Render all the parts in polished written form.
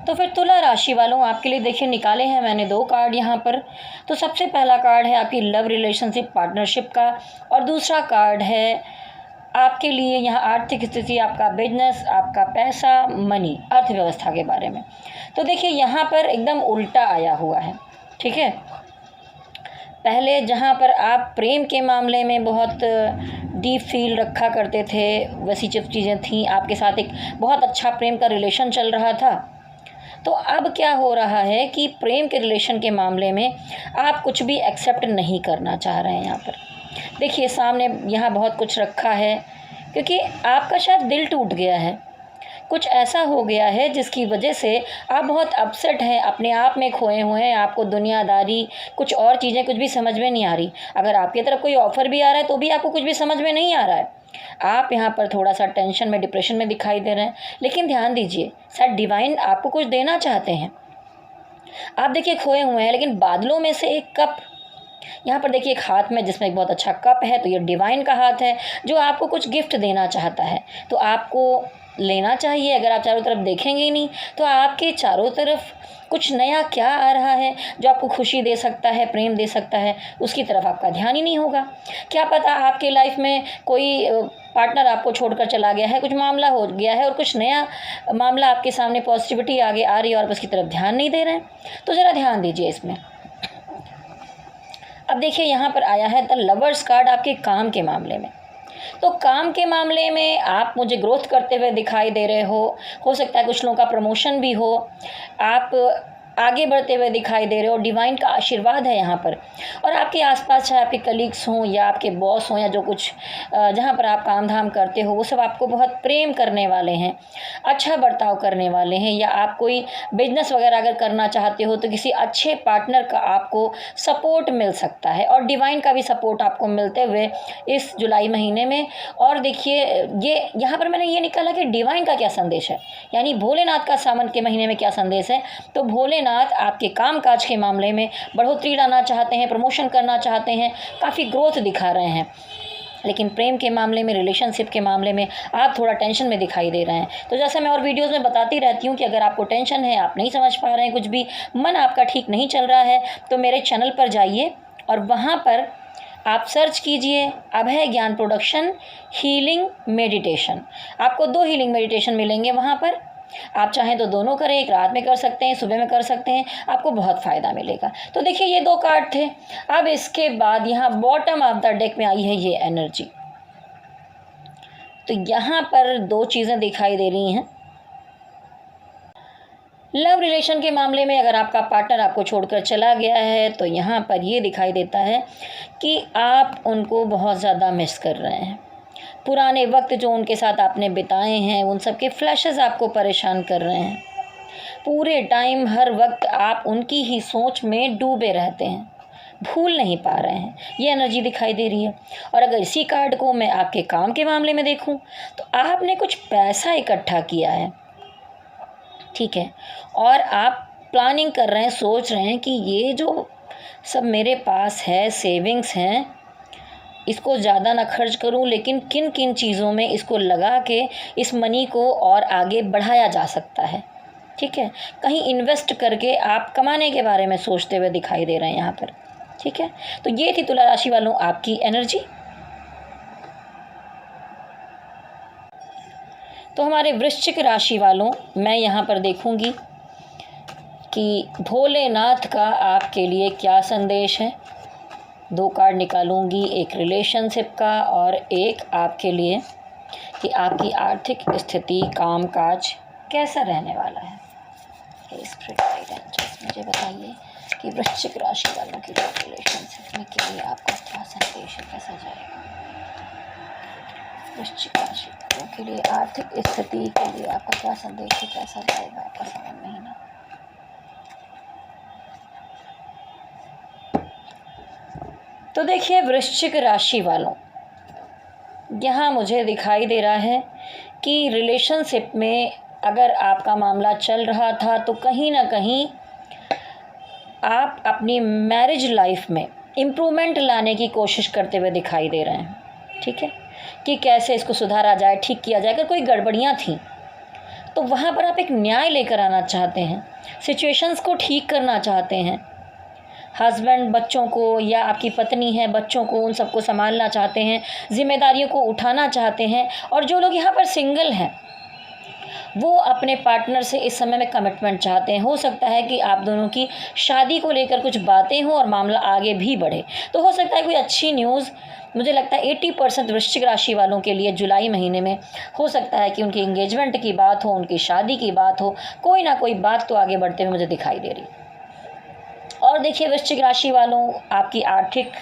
तो फिर तुला राशि वालों, आपके लिए देखिए निकाले हैं मैंने 2 कार्ड यहाँ पर। तो सबसे पहला कार्ड है आपकी लव रिलेशनशिप पार्टनरशिप का, और दूसरा कार्ड है आपके लिए यहाँ आर्थिक स्थिति, आपका बिजनेस, आपका पैसा, मनी, अर्थव्यवस्था के बारे में। तो देखिए यहाँ पर एकदम उल्टा आया हुआ है, ठीक है। पहले जहाँ पर आप प्रेम के मामले में बहुत डीप फील रखा करते थे, वैसी जब चीज़ें थी, आपके साथ एक बहुत अच्छा प्रेम का रिलेशन चल रहा था, तो अब क्या हो रहा है कि प्रेम के रिलेशन के मामले में आप कुछ भी एक्सेप्ट नहीं करना चाह रहे हैं। यहाँ पर देखिए सामने यहाँ बहुत कुछ रखा है, क्योंकि आपका शायद दिल टूट गया है, कुछ ऐसा हो गया है जिसकी वजह से आप बहुत अपसेट हैं, अपने आप में खोए हुए हैं, आपको दुनियादारी, कुछ और चीज़ें कुछ भी समझ में नहीं आ रही। अगर आपकी तरफ कोई ऑफ़र भी आ रहा है तो भी आपको कुछ भी समझ में नहीं आ रहा है। आप यहाँ पर थोड़ा सा टेंशन में, डिप्रेशन में दिखाई दे रहे हैं। लेकिन ध्यान दीजिए, शायद डिवाइन आपको कुछ देना चाहते हैं। आप देखिए खोए हुए हैं, लेकिन बादलों में से एक कप, यहाँ पर देखिए एक हाथ में जिसमें एक बहुत अच्छा कप है, तो ये डिवाइन का हाथ है जो आपको कुछ गिफ्ट देना चाहता है। तो आपको लेना चाहिए। अगर आप चारों तरफ देखेंगे ही नहीं तो आपके चारों तरफ कुछ नया क्या आ रहा है जो आपको खुशी दे सकता है, प्रेम दे सकता है, उसकी तरफ आपका ध्यान ही नहीं होगा। क्या पता आपके लाइफ में कोई पार्टनर आपको छोड़कर चला गया है, कुछ मामला हो गया है और कुछ नया मामला आपके सामने, पॉजिटिविटी आगे आ रही है और आप उसकी तरफ ध्यान नहीं दे रहे हैं। तो ज़रा ध्यान दीजिए इसमें। अब देखिए यहाँ पर आया है द लवर्स कार्ड आपके काम के मामले में। तो काम के मामले में आप मुझे ग्रोथ करते हुए दिखाई दे रहे हो सकता है कुछ लोगों का प्रमोशन भी हो, आप आगे बढ़ते हुए दिखाई दे रहे हो, डिवाइन का आशीर्वाद है यहाँ पर। और आपके आसपास चाहे आपके कलीग्स हों या आपके बॉस हों या जो कुछ जहाँ पर आप काम धाम करते हो, वो सब आपको बहुत प्रेम करने वाले हैं, अच्छा बर्ताव करने वाले हैं। या आप कोई बिजनेस वगैरह अगर करना चाहते हो तो किसी अच्छे पार्टनर का आपको सपोर्ट मिल सकता है, और डिवाइन का भी सपोर्ट आपको मिलते हुए इस जुलाई महीने में। और देखिए ये यहाँ पर मैंने ये निकाला कि डिवाइन का क्या संदेश है, यानी भोलेनाथ का सावन के महीने में क्या संदेश है। तो भोलेनाथ आपके कामकाज के मामले में बढ़ोतरी लाना चाहते हैं, प्रमोशन करना चाहते हैं, काफ़ी ग्रोथ दिखा रहे हैं। लेकिन प्रेम के मामले में, रिलेशनशिप के मामले में आप थोड़ा टेंशन में दिखाई दे रहे हैं। तो जैसे मैं और वीडियोस में बताती रहती हूँ कि अगर आपको टेंशन है, आप नहीं समझ पा रहे हैं कुछ भी, मन आपका ठीक नहीं चल रहा है, तो मेरे चैनल पर जाइए और वहाँ पर आप सर्च कीजिए अभय ज्ञान प्रोडक्शन हीलिंग मेडिटेशन। आपको 2 हीलिंग मेडिटेशन मिलेंगे वहाँ पर। आप चाहें तो दोनों करें, एक रात में कर सकते हैं, सुबह में कर सकते हैं, आपको बहुत फ़ायदा मिलेगा। तो देखिए ये 2 कार्ड थे। अब इसके बाद यहाँ बॉटम ऑफ द डेक में आई है ये एनर्जी। तो यहाँ पर 2 चीज़ें दिखाई दे रही हैं। लव रिलेशन के मामले में अगर आपका पार्टनर आपको छोड़कर चला गया है तो यहाँ पर ये दिखाई देता है कि आप उनको बहुत ज़्यादा मिस कर रहे हैं। पुराने वक्त जो उनके साथ आपने बिताए हैं, उन सब के फ्लैशेस आपको परेशान कर रहे हैं। पूरे टाइम, हर वक्त आप उनकी ही सोच में डूबे रहते हैं, भूल नहीं पा रहे हैं। ये एनर्जी दिखाई दे रही है। और अगर इसी कार्ड को मैं आपके काम के मामले में देखूं तो आपने कुछ पैसा इकट्ठा किया है, ठीक है, और आप प्लानिंग कर रहे हैं, सोच रहे हैं कि ये जो सब मेरे पास है, सेविंग्स हैं, इसको ज़्यादा ना खर्च करूं, लेकिन किन किन चीज़ों में इसको लगा के इस मनी को और आगे बढ़ाया जा सकता है, ठीक है। कहीं इन्वेस्ट करके आप कमाने के बारे में सोचते हुए दिखाई दे रहे हैं यहाँ पर, ठीक है। तो ये थी तुला राशि वालों आपकी एनर्जी। तो हमारे वृश्चिक राशि वालों, मैं यहाँ पर देखूँगी कि भोलेनाथ का आपके लिए क्या संदेश है। 2 कार्ड निकालूंगी, एक रिलेशनशिप का और एक आपके लिए कि आपकी आर्थिक स्थिति, कामकाज कैसा रहने वाला है। स्पिरिट गाइडेंस मुझे बताइए कि वृश्चिक राशि वालों की रिलेशनशिप में के लिए आपका क्या संदेश है, कैसा जाएगा। वृश्चिक राशि वालों के लिए आर्थिक स्थिति के लिए आपका क्या संदेश है, कैसा जाएगा आपका सावन महीना। तो देखिए वृश्चिक राशि वालों, यहाँ मुझे दिखाई दे रहा है कि रिलेशनशिप में अगर आपका मामला चल रहा था तो कहीं ना कहीं आप अपनी मैरिज लाइफ में इम्प्रूवमेंट लाने की कोशिश करते हुए दिखाई दे रहे हैं, ठीक है, कि कैसे इसको सुधारा जाए, ठीक किया जाए। अगर कोई गड़बड़ियाँ थीं तो वहाँ पर आप एक न्याय लेकर आना चाहते हैं, सिचुएशंस को ठीक करना चाहते हैं। हस्बैंड बच्चों को, या आपकी पत्नी है बच्चों को, उन सबको संभालना चाहते हैं, जिम्मेदारियों को उठाना चाहते हैं। और जो लोग यहाँ पर सिंगल हैं वो अपने पार्टनर से इस समय में कमिटमेंट चाहते हैं। हो सकता है कि आप दोनों की शादी को लेकर कुछ बातें हों और मामला आगे भी बढ़े। तो हो सकता है कोई अच्छी न्यूज़, मुझे लगता है 80% वृश्चिक राशि वालों के लिए जुलाई महीने में हो सकता है कि उनकी एंगेजमेंट की बात हो, उनकी शादी की बात हो, कोई ना कोई बात तो आगे बढ़ते हुए मुझे दिखाई दे रही। और देखिए वृश्चिक राशि वालों, आपकी आर्थिक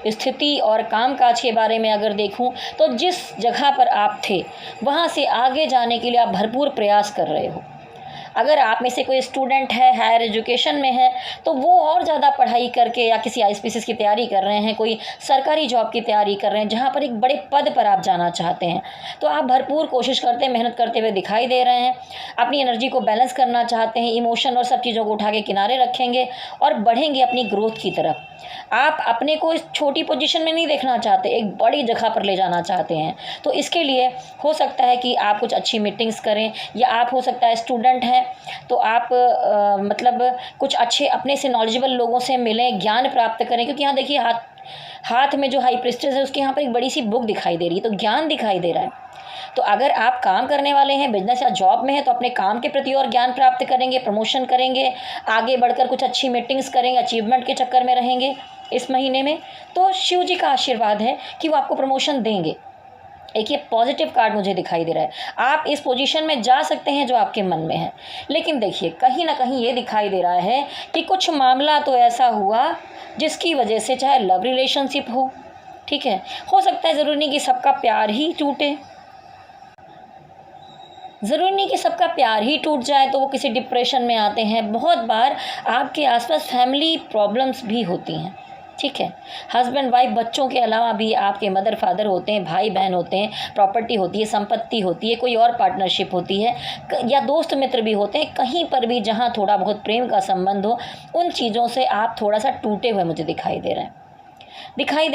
स्थिति और कामकाज के बारे में अगर देखूं तो जिस जगह पर आप थे वहां से आगे जाने के लिए आप भरपूर प्रयास कर रहे हो। अगर आप में से कोई स्टूडेंट है, हायर एजुकेशन में है, तो वो और ज़्यादा पढ़ाई करके या किसी आईपीएस की तैयारी कर रहे हैं, कोई सरकारी जॉब की तैयारी कर रहे हैं जहाँ पर एक बड़े पद पर आप जाना चाहते हैं, तो आप भरपूर कोशिश करते हैं, मेहनत करते हुए दिखाई दे रहे हैं। अपनी एनर्जी को बैलेंस करना चाहते हैं, इमोशन और सब चीज़ों को उठा के किनारे रखेंगे और बढ़ेंगे अपनी ग्रोथ की तरफ। आप अपने को इस छोटी पोजीशन में नहीं देखना चाहते, एक बड़ी जगह पर ले जाना चाहते हैं। तो इसके लिए हो सकता है कि आप कुछ अच्छी मीटिंग्स करें, या आप हो सकता है स्टूडेंट हैं तो आप मतलब कुछ अच्छे अपने से नॉलेजेबल लोगों से मिलें, ज्ञान प्राप्त करें। क्योंकि यहाँ देखिए हाथ में जो हाई प्रिस्टेस है उसके यहाँ पर एक बड़ी सी बुक दिखाई दे रही है, तो ज्ञान दिखाई दे रहा है। तो अगर आप काम करने वाले हैं, बिजनेस या जॉब में हैं, तो अपने काम के प्रति और ज्ञान प्राप्त करेंगे, प्रमोशन करेंगे, आगे बढ़कर कुछ अच्छी मीटिंग्स करेंगे, अचीवमेंट के चक्कर में रहेंगे इस महीने में। तो शिव जी का आशीर्वाद है कि वो आपको प्रमोशन देंगे। एक ये पॉजिटिव कार्ड मुझे दिखाई दे रहा है। आप इस पोजीशन में जा सकते हैं जो आपके मन में है। लेकिन देखिए कहीं ना कहीं ये दिखाई दे रहा है कि कुछ मामला तो ऐसा हुआ जिसकी वजह से, चाहे लव रिलेशनशिप हो, ठीक है, हो सकता है, ज़रूरी नहीं कि सबका प्यार ही टूटे, ज़रूरी नहीं कि सबका प्यार ही टूट जाए तो वो किसी डिप्रेशन में आते हैं। बहुत बार आपके आसपास फैमिली प्रॉब्लम्स भी होती हैं, ठीक है, हस्बैंड वाइफ, बच्चों के अलावा भी आपके मदर फादर होते हैं, भाई बहन होते हैं, प्रॉपर्टी होती है, संपत्ति होती है, कोई और पार्टनरशिप होती है, या दोस्त मित्र भी होते हैं। कहीं पर भी जहाँ थोड़ा बहुत प्रेम का संबंध हो, उन चीज़ों से आप थोड़ा सा टूटे हुए मुझे दिखाई दे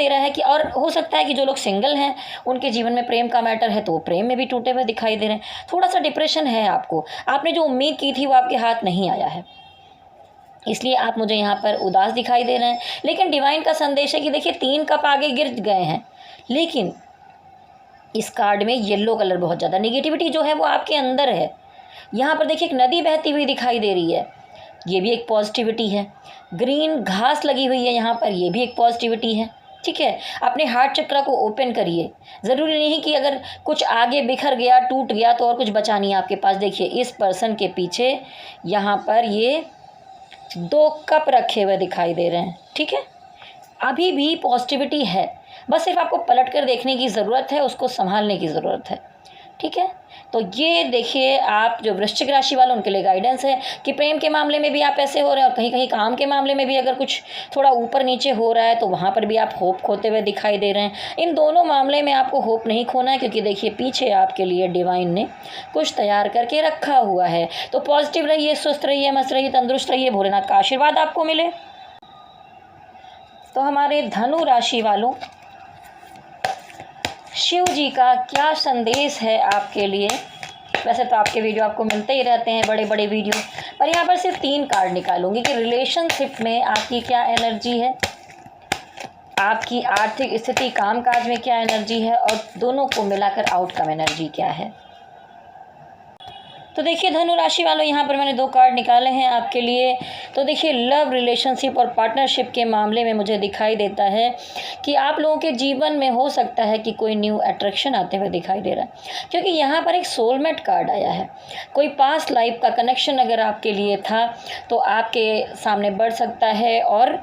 रहा है कि, और हो सकता है कि जो लोग सिंगल हैं उनके जीवन में प्रेम का मैटर है तो वो प्रेम में भी टूटे हुए दिखाई दे रहे हैं। थोड़ा सा डिप्रेशन है आपको, आपने जो उम्मीद की थी वो आपके हाथ नहीं आया है, इसलिए आप मुझे यहाँ पर उदास दिखाई दे रहे हैं। लेकिन डिवाइन का संदेश है कि देखिए 3 कप आगे गिर गए हैं, लेकिन इस कार्ड में येलो कलर बहुत ज़्यादा, निगेटिविटी जो है वो आपके अंदर है। यहाँ पर देखिए एक नदी बहती हुई दिखाई दे रही है, ये भी एक पॉजिटिविटी है। ग्रीन घास लगी हुई है यहाँ पर, ये भी एक पॉजिटिविटी है, ठीक है। अपने हार्ट चक्र को ओपन करिए। ज़रूरी नहीं कि अगर कुछ आगे बिखर गया, टूट गया तो और कुछ बचा नहीं आपके पास। देखिए इस पर्सन के पीछे यहाँ पर ये 2 कप रखे हुए दिखाई दे रहे हैं, ठीक है। अभी भी पॉजिटिविटी है, बस सिर्फ आपको पलट कर देखने की ज़रूरत है, उसको संभालने की ज़रूरत है, ठीक है। तो ये देखिए आप जो वृश्चिक राशि वाले उनके लिए गाइडेंस है कि प्रेम के मामले में भी आप ऐसे हो रहे हैं, और कहीं कहीं काम के मामले में भी अगर कुछ थोड़ा ऊपर नीचे हो रहा है तो वहाँ पर भी आप होप खोते हुए दिखाई दे रहे हैं। इन दोनों मामले में आपको होप नहीं खोना है, क्योंकि देखिए पीछे आपके लिए डिवाइन ने कुछ तैयार करके रखा हुआ है। तो पॉजिटिव रहिए, स्वस्थ रहिए, मस्त रहिए, तंदुरुस्त रहिए, भोलेनाथ का आशीर्वाद आपको मिले। तो हमारे धनु राशि वालों, शिव जी का क्या संदेश है आपके लिए। वैसे तो आपके वीडियो आपको मिलते ही रहते हैं, बड़े बड़े वीडियो, पर यहाँ पर सिर्फ 3 कार्ड निकालूंगी कि रिलेशनशिप में आपकी क्या एनर्जी है, आपकी आर्थिक स्थिति, कामकाज में क्या एनर्जी है, और दोनों को मिलाकर आउटकम एनर्जी क्या है। तो देखिए धनु राशि वालों, यहाँ पर मैंने 2 कार्ड निकाले हैं आपके लिए। तो देखिए लव रिलेशनशिप और पार्टनरशिप के मामले में मुझे दिखाई देता है कि आप लोगों के जीवन में हो सकता है कि कोई न्यू अट्रैक्शन आते हुए दिखाई दे रहा है, क्योंकि यहाँ पर एक सोलमेट कार्ड आया है। कोई पास्ट लाइफ का कनेक्शन अगर आपके लिए था तो आपके सामने बढ़ सकता है, और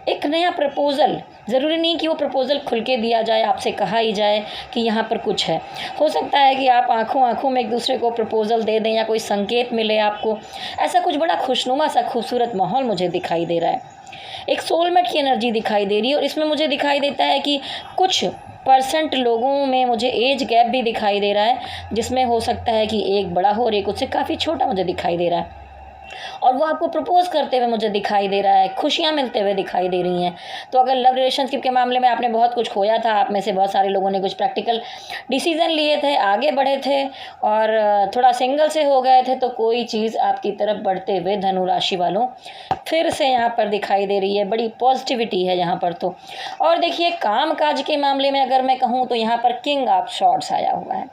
एक नया प्रपोज़ल, ज़रूरी नहीं कि वो प्रपोज़ल खुल के दिया जाए, आपसे कहा ही जाए कि यहाँ पर कुछ है। हो सकता है कि आप आँखों में एक दूसरे को प्रपोज़ल दे दें, या कोई संकेत मिले आपको। ऐसा कुछ बड़ा खुशनुमा सा खूबसूरत माहौल मुझे दिखाई दे रहा है। एक सोलमेट की एनर्जी दिखाई दे रही है, और इसमें मुझे दिखाई देता है कि कुछ % लोगों में मुझे एज गैप भी दिखाई दे रहा है, जिसमें हो सकता है कि एक बड़ा हो और एक उससे काफ़ी छोटा मुझे दिखाई दे रहा है। और वो आपको प्रपोज करते हुए मुझे दिखाई दे रहा है, खुशियाँ मिलते हुए दिखाई दे रही हैं। तो अगर लव रिलेशनशिप के मामले में आपने बहुत कुछ खोया था, आप में से बहुत सारे लोगों ने कुछ प्रैक्टिकल डिसीजन लिए थे, आगे बढ़े थे और थोड़ा सिंगल से हो गए थे, तो कोई चीज़ आपकी तरफ बढ़ते हुए धनु राशि वालों फिर से यहाँ पर दिखाई दे रही है। बड़ी पॉजिटिविटी है यहाँ पर तो। और देखिए काम काज के मामले में अगर मैं कहूँ तो यहाँ पर किंग ऑफ सॉर्ड्स आया हुआ है।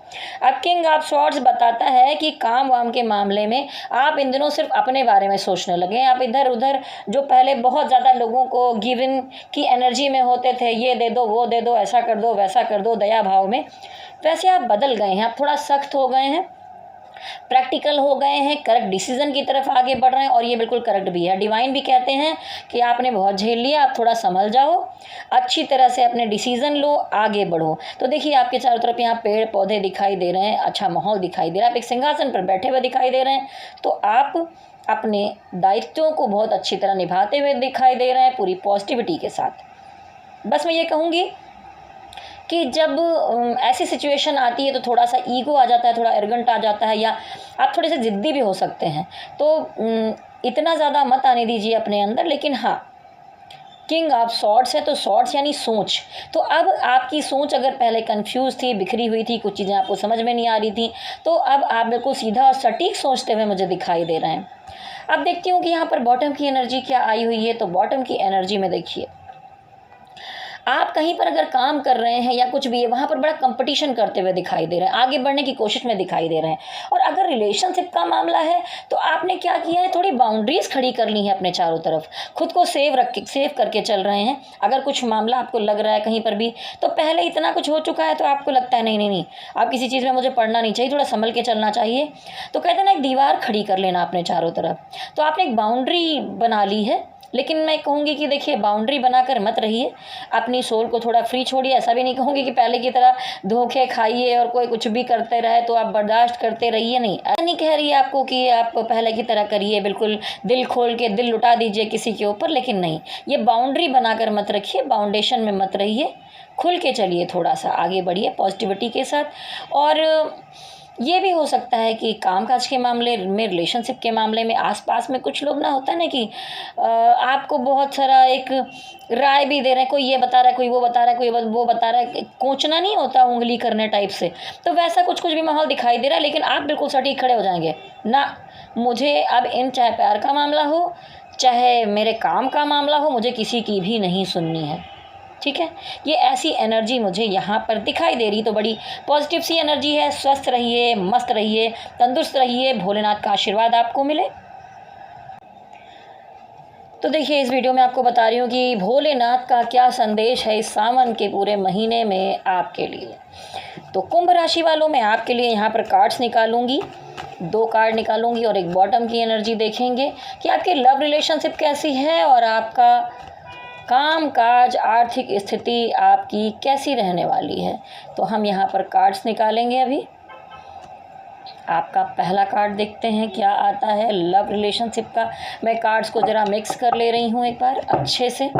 अब किंग ऑफ सॉर्ड्स बताता है कि काम वाम के मामले में आप इन दिनों सिर्फ अपने बारे में सोचने लगे हैं। आप इधर उधर जो पहले बहुत ज़्यादा लोगों को गिवन की एनर्जी में होते थे, ये दे दो, वो दे दो, ऐसा कर दो, वैसा कर दो, दया भाव में, वैसे आप बदल गए हैं। आप थोड़ा सख्त हो गए हैं, प्रैक्टिकल हो गए हैं, करेक्ट डिसीजन की तरफ आगे बढ़ रहे हैं। और ये बिल्कुल करेक्ट भी है। डिवाइन भी कहते हैं कि आपने बहुत झेल लिया, आप थोड़ा संभल जाओ, अच्छी तरह से अपने डिसीजन लो, आगे बढ़ो। तो देखिए आपके चारों तरफ यहाँ पेड़ पौधे दिखाई दे रहे हैं, अच्छा माहौल दिखाई दे रहा है, आप एक सिंहासन पर बैठे हुए दिखाई दे रहे हैं। तो आप अपने दायित्वों को बहुत अच्छी तरह निभाते हुए दिखाई दे रहे हैं, पूरी पॉजिटिविटी के साथ। बस मैं ये कहूँगी कि जब ऐसी सिचुएशन आती है तो थोड़ा सा ईगो आ जाता है, थोड़ा एरोगेंट आ जाता है, या आप थोड़े से ज़िद्दी भी हो सकते हैं। तो इतना ज़्यादा मत आने दीजिए अपने अंदर। लेकिन हाँ, किंग ऑफ सॉर्ड्स है तो सॉर्ड्स यानी सोच। तो अब आपकी सोच अगर पहले कंफ्यूज थी, बिखरी हुई थी, कुछ चीज़ें आपको समझ में नहीं आ रही थी, तो अब आप बिल्कुल सीधा और सटीक सोचते हुए मुझे दिखाई दे रहे हैं। अब देखती हूँ कि यहाँ पर बॉटम की एनर्जी क्या आई हुई है। तो बॉटम की एनर्जी में देखिए, आप कहीं पर अगर काम कर रहे हैं या कुछ भी है, वहाँ पर बड़ा कंपटीशन करते हुए दिखाई दे रहे हैं, आगे बढ़ने की कोशिश में दिखाई दे रहे हैं। और अगर रिलेशनशिप का मामला है तो आपने क्या किया है, थोड़ी बाउंड्रीज खड़ी कर ली है अपने चारों तरफ, खुद को सेव करके चल रहे हैं। अगर कुछ मामला आपको लग रहा है कहीं पर भी, तो पहले इतना कुछ हो चुका है तो आपको लगता है नहीं नहीं नहीं, आप किसी चीज़ में मुझे पढ़ना नहीं चाहिए, थोड़ा संभल के चलना चाहिए। तो कहते हैं ना, एक दीवार खड़ी कर लेना अपने चारों तरफ। तो आपने एक बाउंड्री बना ली है। लेकिन मैं कहूँगी कि देखिए, बाउंड्री बनाकर मत रहिए, अपनी सोल को थोड़ा फ्री छोड़िए। ऐसा भी नहीं कहूँगी कि पहले की तरह धोखे खाइए और कोई कुछ भी करते रहे तो आप बर्दाश्त करते रहिए, नहीं, ऐसा नहीं कह रही है आपको कि आप पहले की तरह करिए, बिल्कुल दिल खोल के दिल लुटा दीजिए किसी के ऊपर। लेकिन नहीं, ये बाउंड्री बनाकर मत रखिए, बाउंडेशन में मत रहिए, खुल के चलिए, थोड़ा सा आगे बढ़िए पॉजिटिविटी के साथ। और ये भी हो सकता है कि कामकाज के मामले में, रिलेशनशिप के मामले में आसपास में कुछ लोग ना, होता है ना कि आपको बहुत सारा एक राय भी दे रहे हैं, कोई ये बता रहा है, कोई वो बता रहा है, कोई वो बता रहा है, कोचना नहीं होता उंगली करने टाइप से, तो वैसा कुछ भी माहौल दिखाई दे रहा है। लेकिन आप बिल्कुल सटीक खड़े हो जाएंगे ना, मुझे अब चाहे प्यार का मामला हो, चाहे मेरे काम का मामला हो, मुझे किसी की भी नहीं सुननी है। ठीक है, ये ऐसी एनर्जी मुझे यहाँ पर दिखाई दे रही। तो बड़ी पॉजिटिव सी एनर्जी है। स्वस्थ रहिए, मस्त रहिए, तंदुरुस्त रहिए, भोलेनाथ का आशीर्वाद आपको मिले। तो देखिए, इस वीडियो में आपको बता रही हूँ कि भोलेनाथ का क्या संदेश है इस सावन के पूरे महीने में आपके लिए। तो कुंभ राशि वालों में आपके लिए यहाँ पर कार्ड्स निकालूंगी, 2 कार्ड निकालूंगी और एक बॉटम की एनर्जी देखेंगे कि आपकी लव रिलेशनशिप कैसी है और आपका काम काज, आर्थिक स्थिति आपकी कैसी रहने वाली है। तो हम यहाँ पर कार्ड्स निकालेंगे। अभी आपका पहला कार्ड देखते हैं क्या आता है लव रिलेशनशिप का। मैं कार्ड्स को ज़रा मिक्स कर ले रही हूँ एक बार अच्छे से।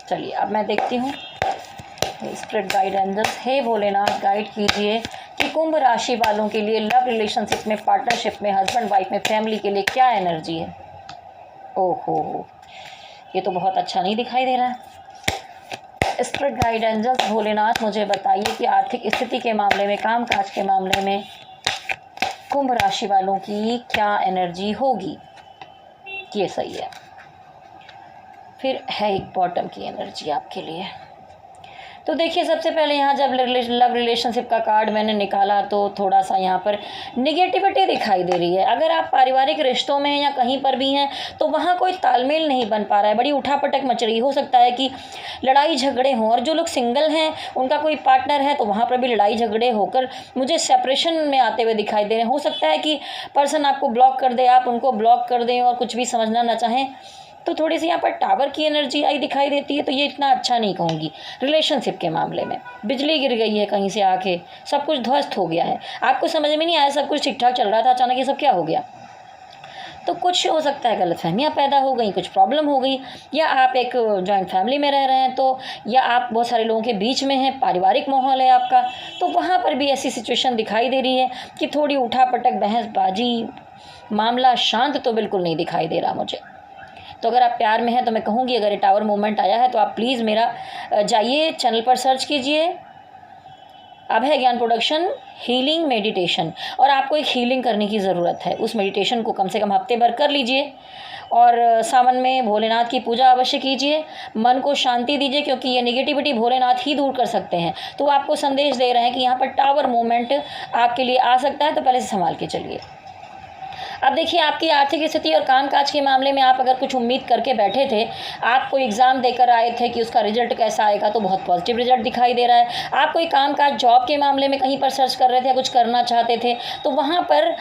चलिए अब मैं देखती हूँ। स्पिरिट गाइड एंजल्स, हे भोलेनाथ, गाइड कीजिए कि कुंभ राशि वालों के लिए लव रिलेशनशिप में, पार्टनरशिप में, हस्बैंड वाइफ में, फैमिली के लिए क्या एनर्जी है। ओहो, ये तो बहुत अच्छा नहीं दिखाई दे रहा है। स्पिरिट गाइड एंजल्स, भोलेनाथ, मुझे बताइए कि आर्थिक स्थिति के मामले में, कामकाज के मामले में कुंभ राशि वालों की क्या एनर्जी होगी। ये सही है। फिर है एक बॉटम की एनर्जी आपके लिए। तो देखिए, सबसे पहले यहाँ जब लव रिलेशनशिप का कार्ड मैंने निकाला तो थोड़ा सा यहाँ पर निगेटिविटी दिखाई दे रही है। अगर आप पारिवारिक रिश्तों में हैं या कहीं पर भी हैं तो वहाँ कोई तालमेल नहीं बन पा रहा है, बड़ी उठापटक मच रही। हो सकता है कि लड़ाई झगड़े हों, और जो लोग सिंगल हैं उनका कोई पार्टनर है तो वहाँ पर भी लड़ाई झगड़े होकर मुझे सेपरेशन में आते हुए दिखाई दे रहे हैं। हो सकता है कि पर्सन आपको ब्लॉक कर दे, आप उनको ब्लॉक कर दें और कुछ भी समझना ना चाहें। तो थोड़ी सी यहाँ पर टावर की एनर्जी आई दिखाई देती है। तो ये इतना अच्छा नहीं कहूँगी। रिलेशनशिप के मामले में बिजली गिर गई है कहीं से आके, सब कुछ ध्वस्त हो गया है, आपको समझ में नहीं आया, सब कुछ ठीक ठाक चल रहा था, अचानक ये सब क्या हो गया। तो कुछ हो सकता है गलतफहमियाँ पैदा हो गई, कुछ प्रॉब्लम हो गई, या आप एक जॉइंट फैमिली में रह रहे हैं तो, या आप बहुत सारे लोगों के बीच में हैं, पारिवारिक माहौल है आपका, तो वहाँ पर भी ऐसी सिचुएशन दिखाई दे रही है कि थोड़ी उठापटक, बहसबाजी मामला शांत तो बिल्कुल नहीं दिखाई दे रहा मुझे। तो अगर आप प्यार में हैं तो मैं कहूँगी अगर ये टावर मूवमेंट आया है तो आप प्लीज़ मेरा जाइए चैनल पर सर्च कीजिए अभय ज्ञान प्रोडक्शन हीलिंग मेडिटेशन, और आपको एक हीलिंग करने की ज़रूरत है। उस मेडिटेशन को कम से कम हफ्ते भर कर लीजिए और सावन में भोलेनाथ की पूजा अवश्य कीजिए, मन को शांति दीजिए, क्योंकि ये नेगेटिविटी भोलेनाथ ही दूर कर सकते हैं। तो वो आपको संदेश दे रहे हैं कि यहाँ पर टावर मूवमेंट आपके लिए आ सकता है, तो पहले से संभाल के चलिए। अब देखिए आपकी आर्थिक स्थिति और कामकाज के मामले में आप अगर कुछ उम्मीद करके बैठे थे, आप कोई एग्ज़ाम देकर आए थे कि उसका रिजल्ट कैसा आएगा, तो बहुत पॉजिटिव रिजल्ट दिखाई दे रहा है। आप कोई कामकाज जॉब के मामले में कहीं पर सर्च कर रहे थे या कुछ करना चाहते थे, तो वहाँ पर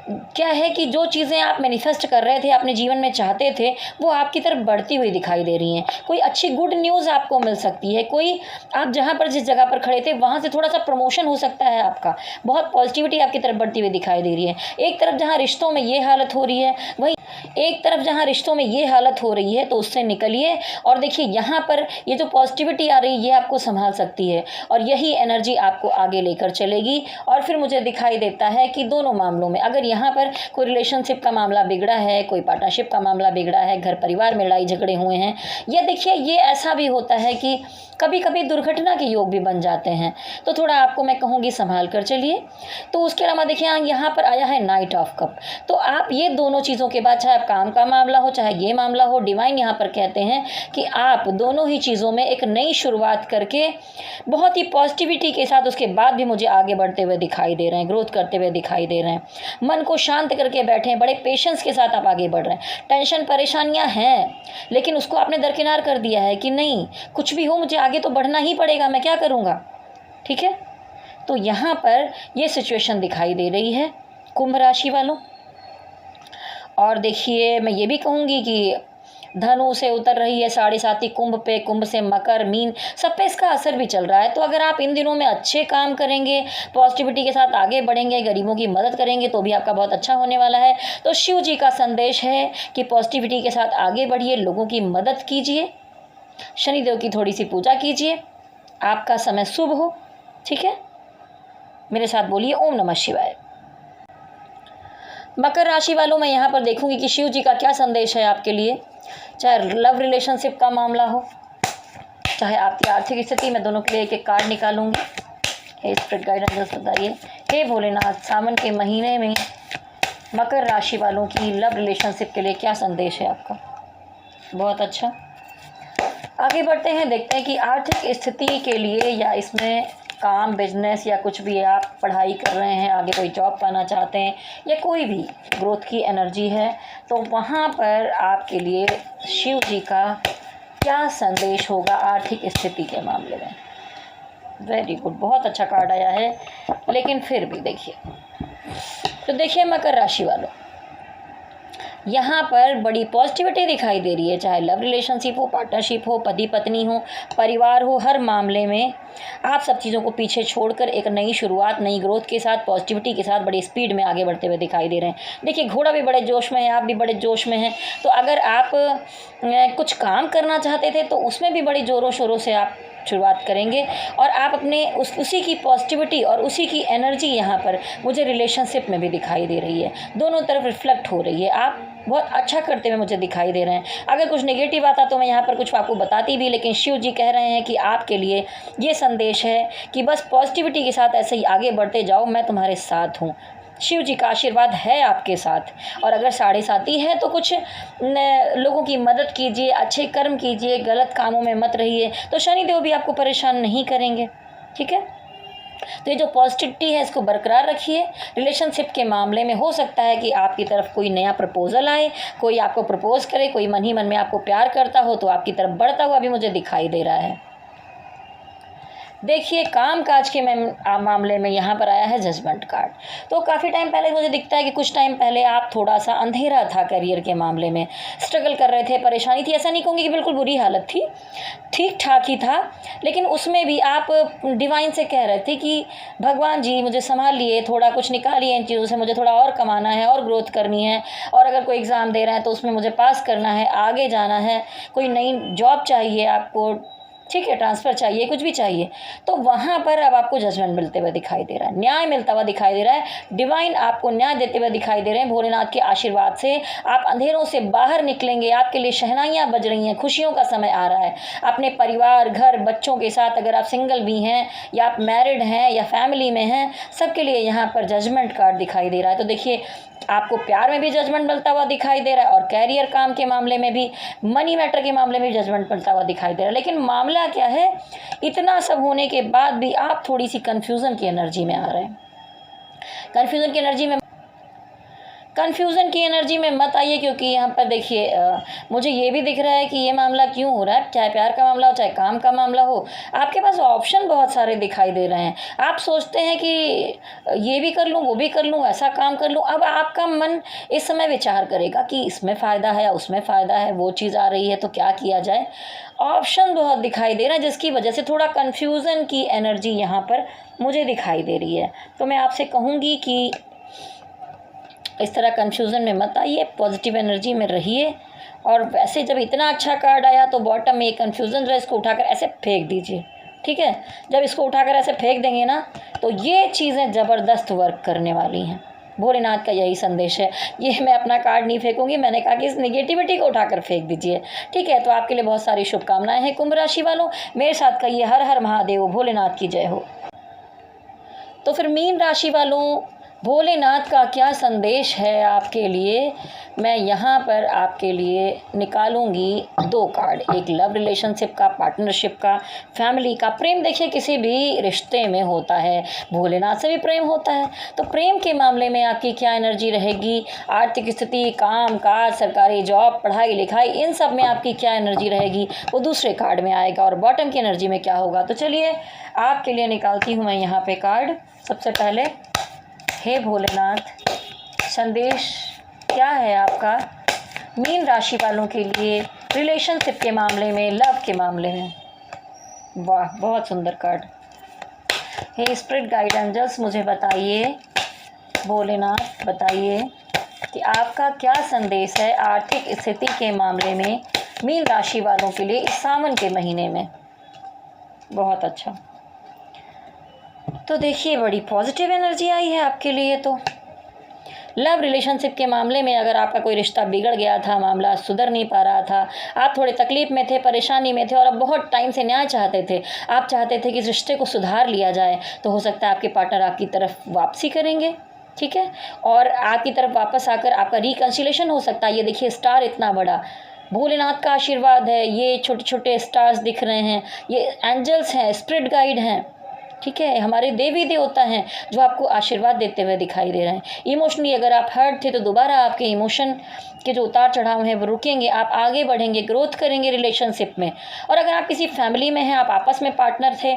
क्या है कि जो चीज़ें आप मैनिफेस्ट कर रहे थे, अपने जीवन में चाहते थे, वो आपकी तरफ बढ़ती हुई दिखाई दे रही हैं। कोई अच्छी गुड न्यूज़ आपको मिल सकती है, कोई आप जहाँ पर जिस जगह पर खड़े थे वहाँ से थोड़ा सा प्रमोशन हो सकता है आपका, बहुत पॉजिटिविटी आपकी तरफ बढ़ती हुई दिखाई दे रही है। एक तरफ जहाँ रिश्तों में ये हालत हो रही है, वहीं एक तरफ जहाँ रिश्तों में ये हालत हो रही है, तो उससे निकलिए और देखिए यहाँ पर ये जो पॉजिटिविटी आ रही है ये आपको संभाल सकती है और यही एनर्जी आपको आगे लेकर चलेगी। और फिर मुझे दिखाई देता है कि दोनों मामलों में, अगर यहाँ पर कोई रिलेशनशिप का मामला बिगड़ा है, कोई पार्टनरशिप का मामला बिगड़ा है, घर परिवार में लड़ाई झगड़े हुए हैं, या देखिए ये ऐसा भी होता है कि कभी कभी दुर्घटना के योग भी बन जाते हैं, तो थोड़ा आपको मैं कहूँगी संभाल कर चलिए। तो उसके अलावा देखिए यहाँ पर आया है नाइट ऑफ कप, तो आप ये दोनों चीज़ों के बाद, चाहे काम का मामला हो चाहे ये मामला हो, डिवाइन यहाँ पर कहते हैं कि आप दोनों ही चीज़ों में एक नई शुरुआत करके बहुत ही पॉजिटिविटी के साथ उसके बाद भी मुझे आगे बढ़ते हुए दिखाई दे रहे हैं, ग्रोथ करते हुए दिखाई दे रहे हैं। मन को शांत करके बैठे हैं, बड़े पेशेंस के साथ आप आगे बढ़ रहे हैं। टेंशन परेशानियाँ हैं, लेकिन उसको आपने दरकिनार कर दिया है कि नहीं, कुछ भी हो मुझे आगे तो बढ़ना ही पड़ेगा, मैं क्या करूँगा, ठीक है। तो यहाँ पर ये सिचुएशन दिखाई दे रही है कुंभ राशि वालों। और देखिए मैं ये भी कहूँगी कि धनु से उतर रही है 7.5 कुंभ पे, कुंभ से मकर, मीन, सब पे इसका असर भी चल रहा है। तो अगर आप इन दिनों में अच्छे काम करेंगे, पॉजिटिविटी के साथ आगे बढ़ेंगे, गरीबों की मदद करेंगे, तो भी आपका बहुत अच्छा होने वाला है। तो शिव जी का संदेश है कि पॉजिटिविटी के साथ आगे बढ़िए, लोगों की मदद कीजिए, शनिदेव की थोड़ी सी पूजा कीजिए, आपका समय शुभ हो, ठीक है। मेरे साथ बोलिए ओम नमः शिवाय। मकर राशि वालों मैं यहाँ पर देखूंगी कि शिव जी का क्या संदेश है आपके लिए, चाहे लव रिलेशनशिप का मामला हो, चाहे आपकी आर्थिक स्थिति, मैं दोनों के लिए एक एक कार्ड निकालूंगी। हे स्पिरिट गाइडेंस बताइए, हे भोलेनाथ, सावन के महीने में मकर राशि वालों की लव रिलेशनशिप के लिए क्या संदेश है आपका। बहुत अच्छा, आगे बढ़ते हैं, देखते हैं कि आर्थिक स्थिति के लिए, या इसमें काम, बिजनेस या कुछ भी, आप पढ़ाई कर रहे हैं, आगे कोई जॉब पाना चाहते हैं, या कोई भी ग्रोथ की एनर्जी है, तो वहाँ पर आपके लिए शिव जी का क्या संदेश होगा आर्थिक स्थिति के मामले में। वेरी गुड, बहुत अच्छा कार्ड आया है। लेकिन फिर भी देखिए, तो देखिए मकर राशि वालों, यहाँ पर बड़ी पॉजिटिविटी दिखाई दे रही है, चाहे लव रिलेशनशिप हो, पार्टनरशिप हो, पति पत्नी हो, परिवार हो, हर मामले में आप सब चीज़ों को पीछे छोड़कर एक नई शुरुआत, नई ग्रोथ के साथ, पॉजिटिविटी के साथ बड़ी स्पीड में आगे बढ़ते हुए दिखाई दे रहे हैं। देखिए घोड़ा भी बड़े जोश में है, आप भी बड़े जोश में हैं। तो अगर आप कुछ काम करना चाहते थे तो उसमें भी बड़ी ज़ोरों शोरों से आप शुरुआत करेंगे, और आप अपने उसी की पॉजिटिविटी और उसी की एनर्जी यहाँ पर मुझे रिलेशनशिप में भी दिखाई दे रही है, दोनों तरफ रिफ्लेक्ट हो रही है। आप बहुत अच्छा करते हुए मुझे दिखाई दे रहे हैं। अगर कुछ नेगेटिव आता तो मैं यहाँ पर कुछ आपको बताती भी, लेकिन शिव जी कह रहे हैं कि आपके लिए ये संदेश है कि बस पॉजिटिविटी के साथ ऐसे ही आगे बढ़ते जाओ, मैं तुम्हारे साथ हूँ। शिव जी का आशीर्वाद है आपके साथ। और अगर 7.5 है तो कुछ लोगों की मदद कीजिए, अच्छे कर्म कीजिए, गलत कामों में मत रहिए, तो शनिदेव भी आपको परेशान नहीं करेंगे, ठीक है। तो ये जो पॉजिटिविटी है इसको बरकरार रखिए। रिलेशनशिप के मामले में हो सकता है कि आपकी तरफ कोई नया प्रपोजल आए, कोई आपको प्रपोज करे, कोई मन ही मन में आपको प्यार करता हो, तो आपकी तरफ बढ़ता हुआ भी मुझे दिखाई दे रहा है। देखिए काम काज के मामले में यहाँ पर आया है जजमेंट कार्ड। तो काफ़ी टाइम पहले मुझे दिखता है कि कुछ टाइम पहले आप थोड़ा सा अंधेरा था करियर के मामले में, स्ट्रगल कर रहे थे, परेशानी थी। ऐसा नहीं कहूँगी कि बिल्कुल बुरी हालत थी, ठीक ठाक ही था, लेकिन उसमें भी आप डिवाइन से कह रहे थे कि भगवान जी मुझे संभालिए, थोड़ा कुछ निकालिए इन चीज़ों से, मुझे थोड़ा और कमाना है और ग्रोथ करनी है, और अगर कोई एग्ज़ाम दे रहे हैं तो उसमें मुझे पास करना है, आगे जाना है, कोई नई जॉब चाहिए आपको, ठीक है, ट्रांसफ़र चाहिए, कुछ भी चाहिए, तो वहाँ पर अब आपको जजमेंट मिलते हुए दिखाई दे रहा है, न्याय मिलता हुआ दिखाई दे रहा है। डिवाइन आपको न्याय देते हुए दिखाई दे रहे हैं। भोलेनाथ के आशीर्वाद से आप अंधेरों से बाहर निकलेंगे, आपके लिए शहनाइयाँ बज रही हैं, खुशियों का समय आ रहा है। अपने परिवार, घर, बच्चों के साथ, अगर आप सिंगल भी हैं या आप मैरिड हैं या फैमिली में हैं, सबके लिए यहाँ पर जजमेंट कार्ड दिखाई दे रहा है। तो देखिए, आपको प्यार में भी जजमेंट मिलता हुआ दिखाई दे रहा है और कैरियर, काम के मामले में भी, मनी मैटर के मामले में जजमेंट मिलता हुआ दिखाई दे रहा है। लेकिन मामला क्या है, इतना सब होने के बाद भी आप थोड़ी सी कन्फ्यूज़न की एनर्जी में आ रहे हैं। कन्फ्यूज़न की एनर्जी में मत आइए, क्योंकि यहाँ पर देखिए मुझे ये भी दिख रहा है कि ये मामला क्यों हो रहा है, चाहे प्यार का मामला हो चाहे काम का मामला हो, आपके पास ऑप्शन बहुत सारे दिखाई दे रहे हैं। आप सोचते हैं कि ये भी कर लूँ, वो भी कर लूँ, ऐसा काम कर लूँ। अब आपका मन इस समय विचार करेगा कि इसमें फ़ायदा है या उसमें फ़ायदा है, वो चीज़ आ रही है तो क्या किया जाए। ऑप्शन बहुत दिखाई दे रहा है, जिसकी वजह से थोड़ा कन्फ्यूज़न की एनर्जी यहाँ पर मुझे दिखाई दे रही है। तो मैं आपसे कहूँगी कि इस तरह कन्फ्यूज़न में मत आइए, पॉजिटिव एनर्जी में रहिए। और वैसे जब इतना अच्छा कार्ड आया तो बॉटम में एक कन्फ्यूज़न जो है, इसको उठाकर ऐसे फेंक दीजिए, ठीक है। जब इसको उठाकर ऐसे फेंक देंगे ना, तो ये चीज़ें ज़बरदस्त वर्क करने वाली हैं। भोलेनाथ का यही संदेश है। ये मैं अपना कार्ड नहीं फेंकूंगी, मैंने कहा कि इस निगेटिविटी को उठाकर फेंक दीजिए, ठीक है। तो आपके लिए बहुत सारी शुभकामनाएं हैं कुंभ राशि वालों। मेरे साथ कहिए हर हर महादेव, भोलेनाथ की जय हो। तो फिर मीन राशि वालों, भोलेनाथ का क्या संदेश है आपके लिए, मैं यहाँ पर आपके लिए निकालूंगी 2 कार्ड, एक लव रिलेशनशिप का, पार्टनरशिप का, फैमिली का। प्रेम देखिए किसी भी रिश्ते में होता है, भोलेनाथ से भी प्रेम होता है। तो प्रेम के मामले में आपकी क्या एनर्जी रहेगी, आर्थिक स्थिति, काम काज, सरकारी जॉब, पढ़ाई लिखाई, इन सब में आपकी क्या एनर्जी रहेगी, वो दूसरे कार्ड में आएगा। और बॉटम की एनर्जी में क्या होगा, तो चलिए आपके लिए निकालती हूँ मैं यहाँ पे कार्ड। सबसे पहले, हे भोलेनाथ, संदेश क्या है आपका मीन राशि वालों के लिए रिलेशनशिप के मामले में, लव के मामले में। वाह, बहुत सुंदर कार्ड। हे स्पिरिट गाइड एंजल्स, मुझे बताइए, भोलेनाथ बताइए कि आपका क्या संदेश है आर्थिक स्थिति के मामले में मीन राशि वालों के लिए इस सावन के महीने में। बहुत अच्छा। तो देखिए, बड़ी पॉजिटिव एनर्जी आई है आपके लिए। तो लव रिलेशनशिप के मामले में अगर आपका कोई रिश्ता बिगड़ गया था, मामला सुधर नहीं पा रहा था, आप थोड़े तकलीफ में थे, परेशानी में थे और अब बहुत टाइम से न्याय चाहते थे, आप चाहते थे कि इस रिश्ते को सुधार लिया जाए, तो हो सकता है आपके पार्टनर आपकी तरफ वापसी करेंगे, ठीक है। और आपकी तरफ वापस आकर आपका रिकन्सिलेशन हो सकता है। ये देखिए, स्टार इतना बड़ा, भोलेनाथ का आशीर्वाद है, ये छोटे छोटे स्टार्स दिख रहे हैं, ये एंजल्स हैं, स्पिरिट गाइड हैं, ठीक है, हमारे देवी देवता हैं जो आपको आशीर्वाद देते हुए दिखाई दे रहे हैं। इमोशनली अगर आप हर्ट थे तो दोबारा आपके इमोशन के जो उतार चढ़ाव हैं वो रुकेंगे, आप आगे बढ़ेंगे, ग्रोथ करेंगे रिलेशनशिप में। और अगर आप किसी फैमिली में हैं, आप आपस में पार्टनर थे,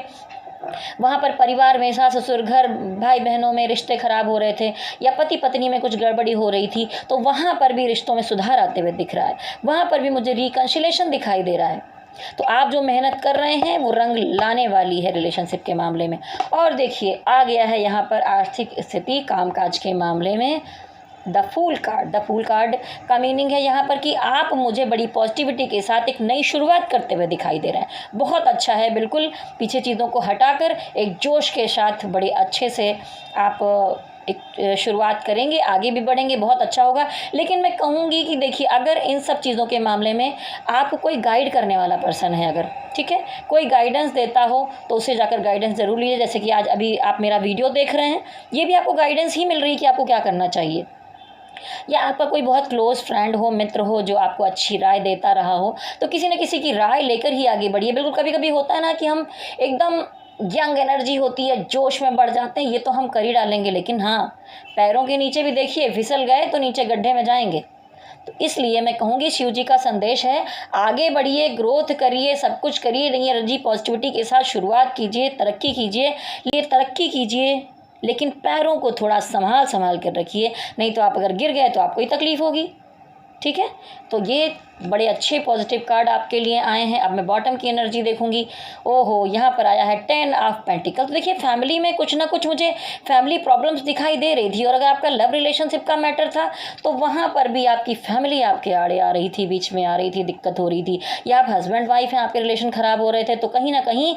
वहाँ पर परिवार में, सास ससुर, घर, भाई बहनों में रिश्ते खराब हो रहे थे या पति पत्नी में कुछ गड़बड़ी हो रही थी, तो वहाँ पर भी रिश्तों में सुधार आते हुए दिख रहा है, वहाँ पर भी मुझे रिकन्सिलेशन दिखाई दे रहा है। तो आप जो मेहनत कर रहे हैं वो रंग लाने वाली है रिलेशनशिप के मामले में। और देखिए, आ गया है यहाँ पर आर्थिक स्थिति, कामकाज के मामले में the fool card. The fool card का मीनिंग है यहाँ पर कि आप मुझे बड़ी पॉजिटिविटी के साथ एक नई शुरुआत करते हुए दिखाई दे रहे हैं। बहुत अच्छा है, बिल्कुल पीछे चीज़ों को हटाकर एक जोश के साथ बड़े अच्छे से आप एक शुरुआत करेंगे, आगे भी बढ़ेंगे, बहुत अच्छा होगा। लेकिन मैं कहूँगी कि देखिए, अगर इन सब चीज़ों के मामले में आपको कोई गाइड करने वाला पर्सन है, अगर ठीक है, कोई गाइडेंस देता हो तो उसे जाकर गाइडेंस ज़रूर लीजिए। जैसे कि आज अभी आप मेरा वीडियो देख रहे हैं, ये भी आपको गाइडेंस ही मिल रही है कि आपको क्या करना चाहिए। या आपका कोई बहुत क्लोज़ फ्रेंड हो, मित्र हो, जो आपको अच्छी राय देता रहा हो, तो किसी न किसी की राय लेकर ही आगे बढ़िए। बिल्कुल, कभी कभी होता है ना कि हम एकदम यंग एनर्जी होती है, जोश में बढ़ जाते हैं, ये तो हम कर ही डालेंगे, लेकिन हाँ, पैरों के नीचे भी देखिए, फिसल गए तो नीचे गड्ढे में जाएंगे। तो इसलिए मैं कहूँगी, शिव जी का संदेश है, आगे बढ़िए, ग्रोथ करिए, सब कुछ करिए, नई एनर्जी पॉजिटिविटी के साथ शुरुआत कीजिए, तरक्की कीजिए, ये तरक्की कीजिए, लेकिन पैरों को थोड़ा संभाल कर रखिए, नहीं तो आप अगर गिर गए तो आपको ही तकलीफ होगी, ठीक है। तो ये बड़े अच्छे पॉजिटिव कार्ड आपके लिए आए हैं। अब मैं बॉटम की एनर्जी देखूंगी। ओहो, यहाँ पर आया है 10 ऑफ पेंटिकल। तो देखिए फैमिली में कुछ ना कुछ मुझे फैमिली प्रॉब्लम्स दिखाई दे रही थी, और अगर आपका लव रिलेशनशिप का मैटर था तो वहाँ पर भी आपकी फैमिली आपके आड़े आ रही थी, बीच में आ रही थी, दिक्कत हो रही थी। या आप हस्बैंड वाइफ हैं, आपके रिलेशन ख़राब हो रहे थे, तो कहीं ना कहीं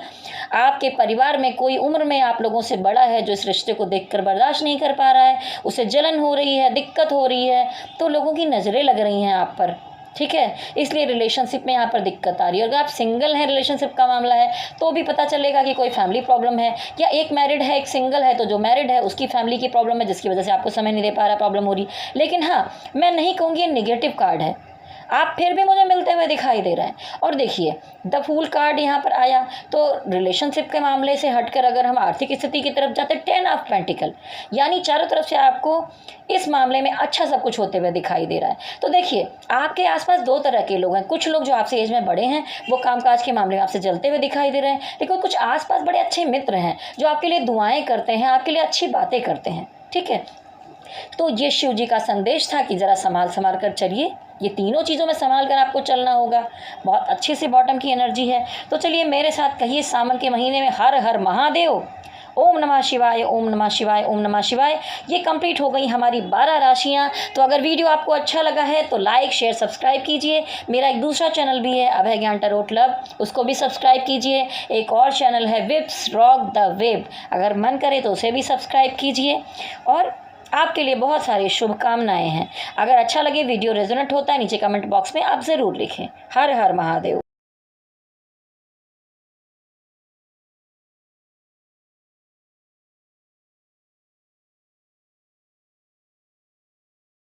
आपके परिवार में कोई उम्र में आप लोगों से बड़ा है जो इस रिश्ते को देखकर बर्दाश्त नहीं कर पा रहा है, उसे जलन हो रही है, दिक्कत हो रही है, तो लोगों की नज़रें लग रही हैं आप पर, ठीक है। इसलिए रिलेशनशिप में यहाँ पर दिक्कत आ रही है। अगर आप सिंगल हैं, रिलेशनशिप का मामला है, तो भी पता चलेगा कि कोई फैमिली प्रॉब्लम है, या एक मैरिड है एक सिंगल है, तो जो मैरिड है उसकी फैमिली की प्रॉब्लम है जिसकी वजह से आपको समय नहीं दे पा रहा, प्रॉब्लम हो रही। लेकिन हाँ, मैं नहीं कहूँगी ये निगेटिव कार्ड है, आप फिर भी मुझे मिलते हुए दिखाई दे रहे हैं। और देखिए द फूल कार्ड यहाँ पर आया, तो रिलेशनशिप के मामले से हटकर अगर हम आर्थिक स्थिति की तरफ जाते, 10 ऑफ पेंटिकल, यानी चारों तरफ से आपको इस मामले में अच्छा सब कुछ होते हुए दिखाई दे रहा है। तो देखिए आपके आसपास दो तरह के लोग हैं। कुछ लोग जो आपसे एज में बड़े हैं वो कामकाज के मामले में आपसे जलते हुए दिखाई दे रहे हैं, लेकिन कुछ आसपास बड़े अच्छे मित्र हैं जो आपके लिए दुआएं करते हैं, आपके लिए अच्छी बातें करते हैं, ठीक है। तो ये शिव जी का संदेश था कि ज़रा संभाल कर चलिए, ये तीनों चीज़ों में संभाल कर आपको चलना होगा। बहुत अच्छे से बॉटम की एनर्जी है। तो चलिए मेरे साथ कहिए सावन के महीने में हर हर महादेव, ओम नमः शिवाय, ओम नमः शिवाय, ओम नमः शिवाय। ये कंप्लीट हो गई हमारी 12 राशियाँ। तो अगर वीडियो आपको अच्छा लगा है तो लाइक शेयर सब्सक्राइब कीजिए। मेरा एक दूसरा चैनल भी है अभय ज्ञान टैरोट क्लब, उसको भी सब्सक्राइब कीजिए। एक और चैनल है विप्स रॉक द वेब, अगर मन करे तो उसे भी सब्सक्राइब कीजिए। और आपके लिए बहुत सारी शुभकामनाएं हैं। अगर अच्छा लगे, वीडियो रेजोनेट होता है, नीचे कमेंट बॉक्स में आप ज़रूर लिखें। हर हर महादेव।